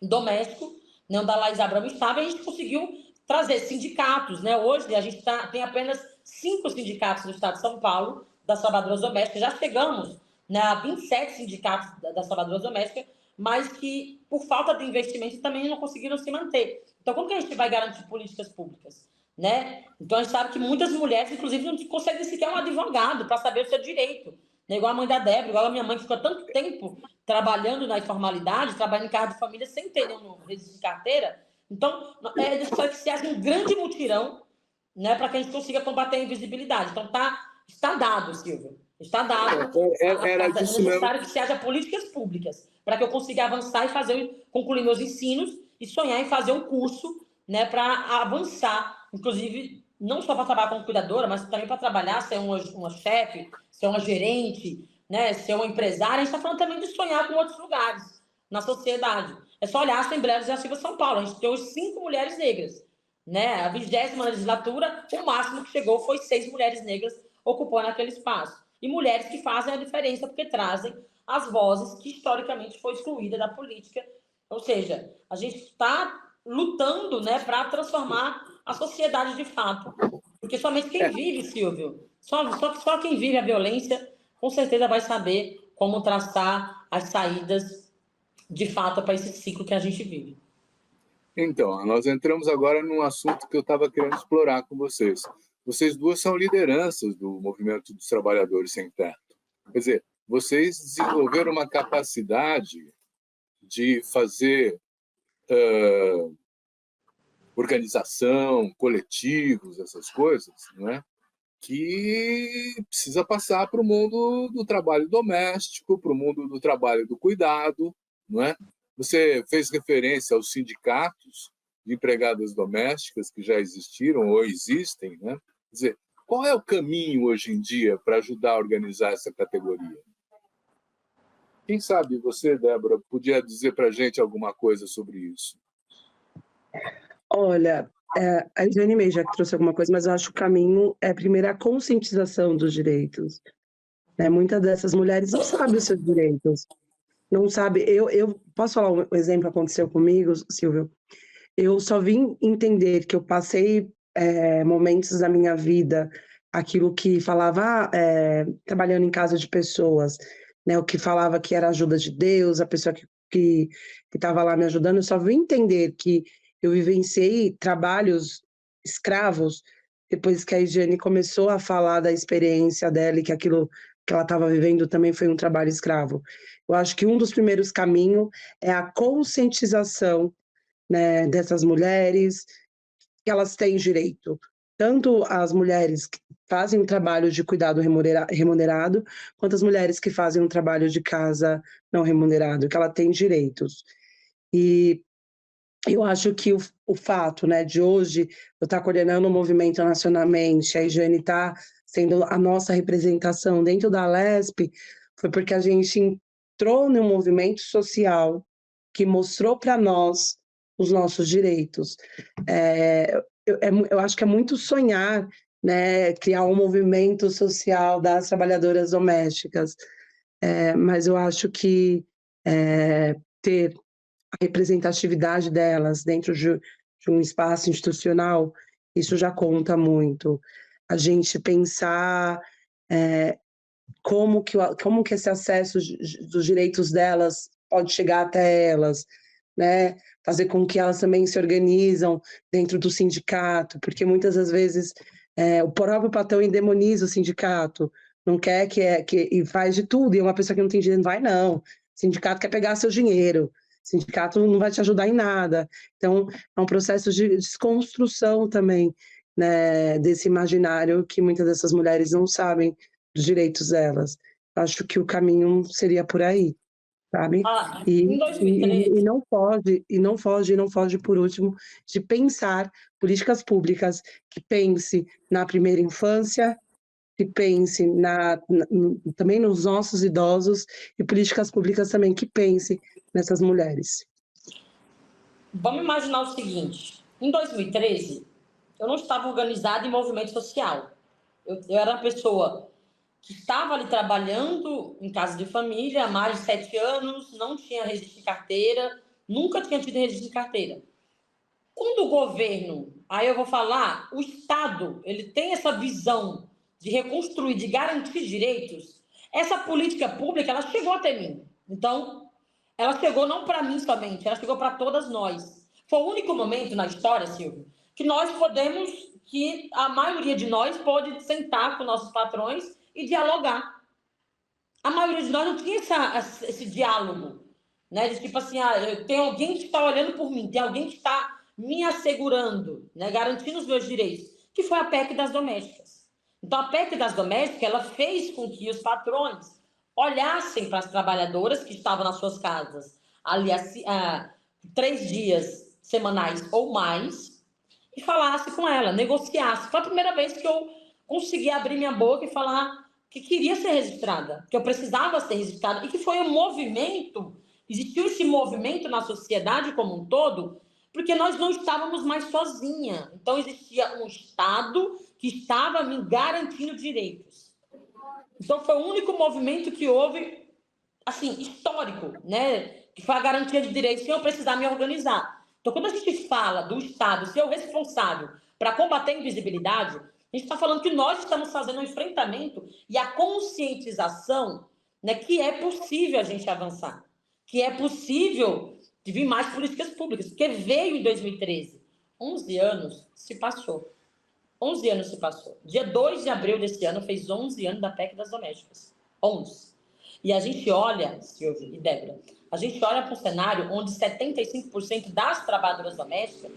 doméstico, né, onde a Laís Abramo estava, e a gente conseguiu trazer sindicatos, né? Hoje a gente tem apenas 5 sindicatos no estado de São Paulo, das trabalhadoras domésticas, já chegamos, né, a 27 sindicatos das trabalhadoras domésticas, mas que, por falta de investimento, também não conseguiram se manter. Então, como que a gente vai garantir políticas públicas? Né? Então, a gente sabe que muitas mulheres, inclusive, não conseguem sequer um advogado para saber o seu direito. Né? Igual a mãe da Débora, igual a minha mãe, que ficou tanto tempo trabalhando na informalidade, trabalhando em casa de família, sem ter nenhum registro de carteira. Então, é necessário que se haja um grande mutirão, né, para que a gente consiga combater a invisibilidade. Então, está dado, Silvio. Está dado. É necessário que se haja políticas públicas para que eu consiga avançar e concluir meus ensinos e sonhar em fazer um curso, né, para avançar, inclusive, não só para trabalhar como cuidadora, mas também para trabalhar, ser uma chefe, ser uma gerente, né, ser uma empresária. A gente está falando também de sonhar com outros lugares na sociedade. É só olhar a Assembleia Legislativa de São Paulo. A gente tem hoje 5 mulheres negras. Né? A 20ª legislatura, o máximo que chegou foi 6 mulheres negras ocupando aquele espaço. E mulheres que fazem a diferença porque trazem as vozes que historicamente foi excluída da política. Ou seja, a gente está lutando, né, para transformar a sociedade de fato. Porque somente quem vive, Silvio, só quem vive a violência, com certeza vai saber como traçar as saídas de fato para esse ciclo que a gente vive. Então, nós entramos agora num assunto que eu estava querendo explorar com vocês. Vocês duas são lideranças do movimento dos trabalhadores sem teto. Quer dizer, vocês desenvolveram uma capacidade de fazer organização, coletivos, essas coisas, não é? Que precisa passar para o mundo do trabalho doméstico, para o mundo do trabalho do cuidado, não é? Você fez referência aos sindicatos de empregadas domésticas que já existiram ou existem, né? Quer dizer, qual é o caminho hoje em dia para ajudar a organizar essa categoria? Quem sabe você, Débora, podia dizer para a gente alguma coisa sobre isso? Olha, a Jane May já trouxe alguma coisa, mas eu acho que o caminho é primeiro a conscientização dos direitos. Né? Muitas dessas mulheres não sabem os seus direitos. Não sabe. Eu posso falar um exemplo que aconteceu comigo, Silvio? Eu só vim entender que eu passei momentos da minha vida, aquilo que falava, trabalhando em casa de pessoas, né? O que falava que era ajuda de Deus, a pessoa que estava lá me ajudando, eu só vim entender que eu vivenciei trabalhos escravos depois que a Jane começou a falar da experiência dela e que aquilo que ela estava vivendo também foi um trabalho escravo. Eu acho que um dos primeiros caminhos é a conscientização, né, dessas mulheres, que elas têm direito. Tanto as mulheres que fazem um trabalho de cuidado remunerado, quanto as mulheres que fazem um trabalho de casa não remunerado, que ela tem direitos. E eu acho que o fato, né, de hoje eu estar coordenando o movimento nacionalmente, a Jane está sendo a nossa representação dentro da Lesp, foi porque a gente entrou num movimento social que mostrou para nós os nossos direitos. Eu acho que é muito sonhar, né, criar um movimento social das trabalhadoras domésticas, mas eu acho que ter a representatividade delas dentro de um espaço institucional, isso já conta muito. A gente pensar como que esse acesso dos direitos delas pode chegar até elas, né? Fazer com que elas também se organizam dentro do sindicato, porque muitas das vezes o próprio patrão endemoniza o sindicato, não quer e faz de tudo, e uma pessoa que não tem dinheiro não vai, não. O sindicato quer pegar seu dinheiro, o sindicato não vai te ajudar em nada. Então, é um processo de desconstrução também, né, desse imaginário que muitas dessas mulheres não sabem dos direitos delas. Acho que o caminho seria por aí, sabe? Em 2013... E não foge, por último, de pensar políticas públicas que pense na primeira infância, que pense também nos nossos idosos, e políticas públicas também que pense nessas mulheres. Vamos imaginar o seguinte: em 2013, eu não estava organizada em movimento social. Eu era uma pessoa que estava ali trabalhando em casa de família há mais de 7 anos, não tinha registro de carteira, nunca tinha tido registro de carteira. Quando o governo, aí eu vou falar, o Estado, ele tem essa visão de reconstruir, de garantir direitos, essa política pública, ela chegou até mim. Então, ela chegou não para mim somente, ela chegou para todas nós. Foi o único momento na história, Silvio, que que a maioria de nós pode sentar com nossos patrões e dialogar. A maioria de nós não tinha esse diálogo, né? De tipo assim, tem alguém que está olhando por mim, tem alguém que está me assegurando, né? Garantindo os meus direitos, que foi a PEC das domésticas. Então, a PEC das domésticas, ela fez com que os patrões olhassem para as trabalhadoras que estavam nas suas casas ali 3 dias semanais ou mais e falasse com ela, negociasse. Foi a primeira vez que eu consegui abrir minha boca e falar que queria ser registrada, que eu precisava ser registrada, e que foi um movimento, existiu esse movimento na sociedade como um todo, porque nós não estávamos mais sozinhas. Então, existia um Estado que estava me garantindo direitos. Então, foi o único movimento que houve, assim, histórico, né? Que foi a garantia de direitos sem eu precisar me organizar. Então, quando a gente fala do Estado ser o responsável para combater a invisibilidade, a gente está falando que nós estamos fazendo um enfrentamento e a conscientização, né, que é possível a gente avançar, que é possível de vir mais políticas públicas, porque veio em 2013. 11 anos se passou. 11 anos se passou. Dia 2 de abril desse ano fez 11 anos da PEC das domésticas. 11. E a gente olha, Silvio e Débora, a gente olha para um cenário onde 75% das trabalhadoras domésticas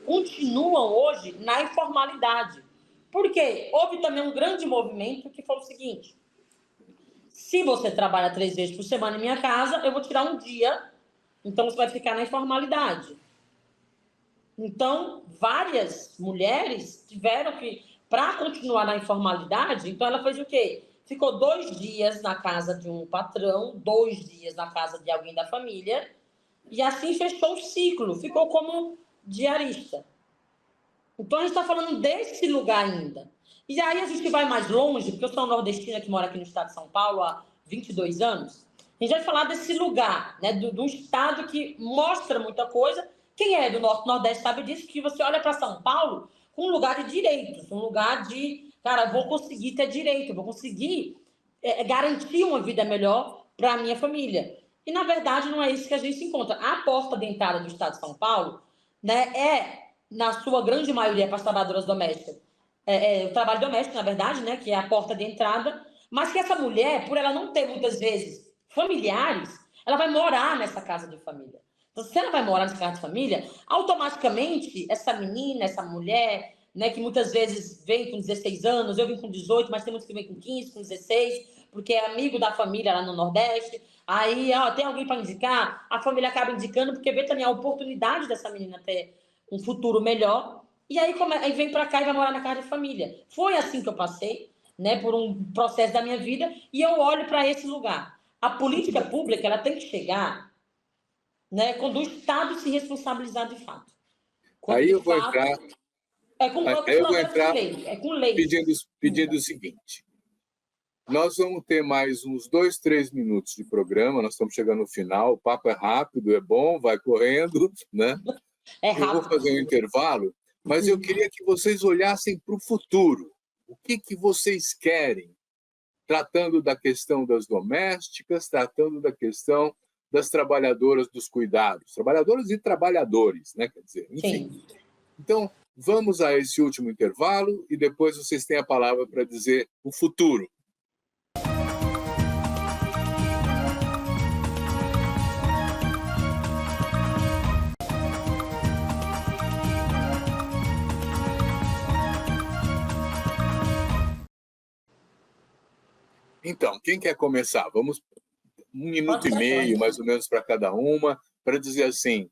continuam hoje na informalidade. Por quê? Houve também um grande movimento que foi o seguinte: se você trabalha 3 vezes por semana em minha casa, eu vou tirar um dia, então você vai ficar na informalidade. Então, várias mulheres tiveram que, para continuar na informalidade, então ela fez o quê? Ficou 2 dias na casa de um patrão, 2 dias na casa de alguém da família, e assim fechou o ciclo, ficou como diarista. Então, a gente está falando desse lugar ainda. E aí a gente vai mais longe, porque eu sou nordestina que mora aqui no estado de São Paulo há 22 anos. A gente vai falar desse lugar, né, do estado que mostra muita coisa. Quem é do Nordeste sabe disso, que você olha para São Paulo com um lugar de direitos, um lugar de, cara, vou conseguir ter direito, vou conseguir garantir uma vida melhor para a minha família. E, na verdade, não é isso que a gente se encontra. A porta de entrada do estado de São Paulo, né, na sua grande maioria, para as trabalhadoras domésticas. O trabalho doméstico, na verdade, né, que é a porta de entrada, mas que essa mulher, por ela não ter, muitas vezes, familiares, ela vai morar nessa casa de família. Então, se ela vai morar nessa casa de família, automaticamente, essa menina, essa mulher, né, que muitas vezes vem com 16 anos, eu vim com 18, mas tem muitos que vêm com 15, com 16, porque é amigo da família lá no Nordeste. Aí, tem alguém para indicar, a família acaba indicando, porque vê também a oportunidade dessa menina ter um futuro melhor. E aí vem para cá e vai morar na casa de família. Foi assim que eu passei, né, por um processo da minha vida, e eu olho para esse lugar. A política pública ela tem que chegar, né, quando o Estado se responsabilizar de fato. Quando, Aí de eu vou fato, entrar, com aí eu vou projetos de entrar lei, com leis. pedindo o seguinte. Nós vamos ter mais uns 2, 3 minutos de programa, nós estamos chegando no final, o papo é rápido, é bom, vai correndo, né? É Eu vou rápido. fazer um intervalo, mas eu queria que vocês olhassem para o futuro. O que vocês querem? Tratando da questão das domésticas, tratando da questão das trabalhadoras dos cuidados, trabalhadoras e trabalhadores, né? Quer dizer, enfim. Sim. Então, vamos a esse último intervalo e depois vocês têm a palavra para dizer o futuro. Então, quem quer começar? Vamos 1 minuto e meio, mais ou menos, para cada uma, para dizer assim,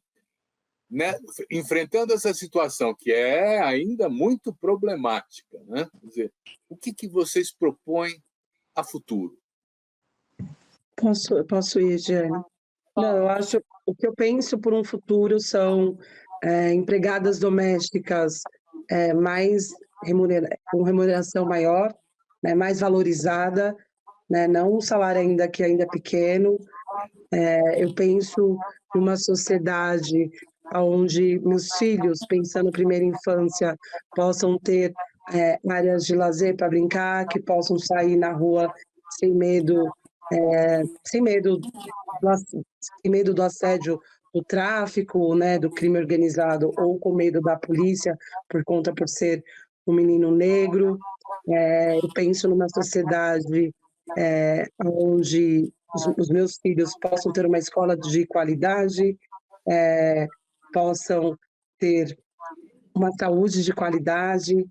né, enfrentando essa situação que é ainda muito problemática, né? Quer dizer, o que vocês propõem a futuro? Posso ir, Jane? Não, eu acho, o que eu penso por um futuro são empregadas domésticas com remuneração maior, né, mais valorizada, né, não um salário ainda que ainda é pequeno. Eu penso numa sociedade onde meus filhos, pensando na primeira infância, possam ter áreas de lazer para brincar, que possam sair na rua sem medo, sem medo sem medo do assédio do tráfico, né, do crime organizado, ou com medo da polícia por ser um menino negro. Eu penso numa sociedade onde os meus filhos possam ter uma escola de qualidade, possam ter uma saúde de qualidade,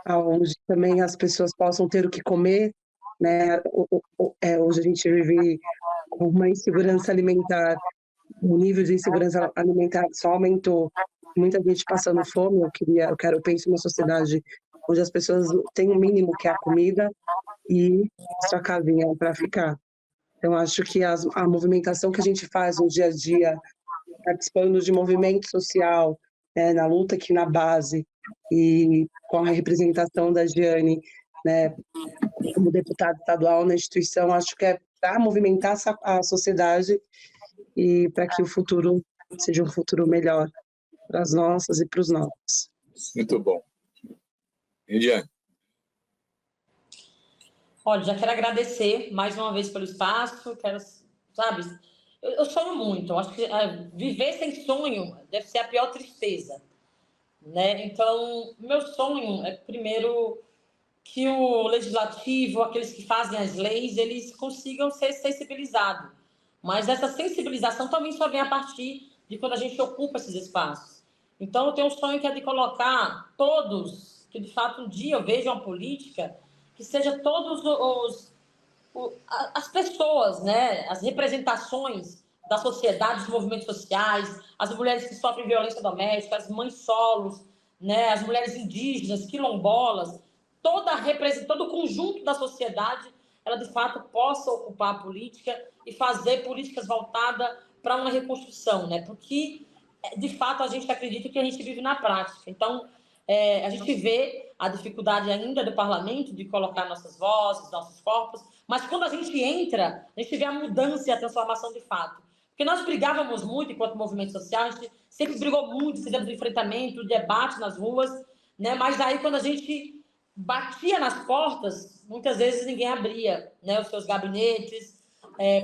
onde também as pessoas possam ter o que comer, né? Hoje a gente vive uma insegurança alimentar, o nível de insegurança alimentar só aumentou, muita gente passando fome. Eu penso numa sociedade onde as pessoas têm o mínimo que é a comida e sua casinha para ficar. Então, acho que a movimentação que a gente faz no dia a dia, participando de movimento social, né, na luta aqui na base, e com a representação da Giane, né, como deputada estadual na instituição, acho que é para movimentar a sociedade e para que o futuro seja um futuro melhor para as nossas e para os nossos. Muito bom. Ediane. Olha, já quero agradecer mais uma vez pelo espaço, sabe, eu sonho muito, eu acho que viver sem sonho deve ser a pior tristeza, né? Então, meu sonho é, primeiro, que o legislativo, aqueles que fazem as leis, eles consigam ser sensibilizados. Mas essa sensibilização também só vem a partir de quando a gente ocupa esses espaços. Então, eu tenho um sonho que é de colocar todos, que de fato um dia eu veja uma política que seja todos as pessoas, né, as representações da sociedade, dos movimentos sociais, as mulheres que sofrem violência doméstica, as mães solos, né, as mulheres indígenas, quilombolas, todo o conjunto da sociedade, ela de fato possa ocupar a política e fazer políticas voltadas para uma reconstrução, né? Porque de fato a gente acredita que a gente vive na prática. Então, a gente vê a dificuldade ainda do parlamento de colocar nossas vozes, nossos corpos, mas quando a gente entra, a gente vê a mudança e a transformação de fato. Porque nós brigávamos muito enquanto movimento social, a gente sempre brigou muito, fizemos enfrentamento, debate nas ruas, né? Mas aí quando a gente batia nas portas, muitas vezes ninguém abria, né, os seus gabinetes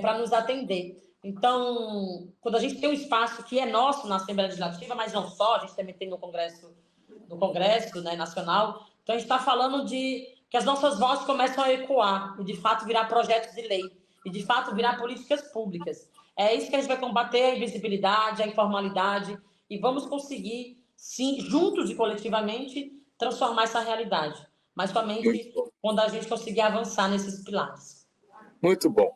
para nos atender. Então, quando a gente tem um espaço que é nosso na Assembleia Legislativa, mas não só, a gente também tem no Congresso, né, Nacional, então a gente está falando de que as nossas vozes começam a ecoar e, de fato, virar projetos de lei e, de fato, virar políticas públicas. É isso que a gente vai combater, a invisibilidade, a informalidade, e vamos conseguir, sim, juntos e coletivamente, transformar essa realidade, mas somente quando a gente conseguir avançar nesses pilares. Muito bom.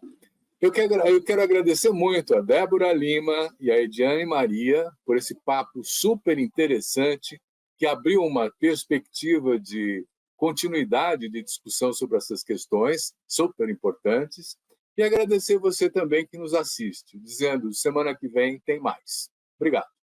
Eu quero agradecer muito a Débora Lima e a Ediane Maria por esse papo super interessante, que abriu uma perspectiva de continuidade de discussão sobre essas questões super importantes. E agradecer você também que nos assiste, dizendo, semana que vem tem mais. Obrigado.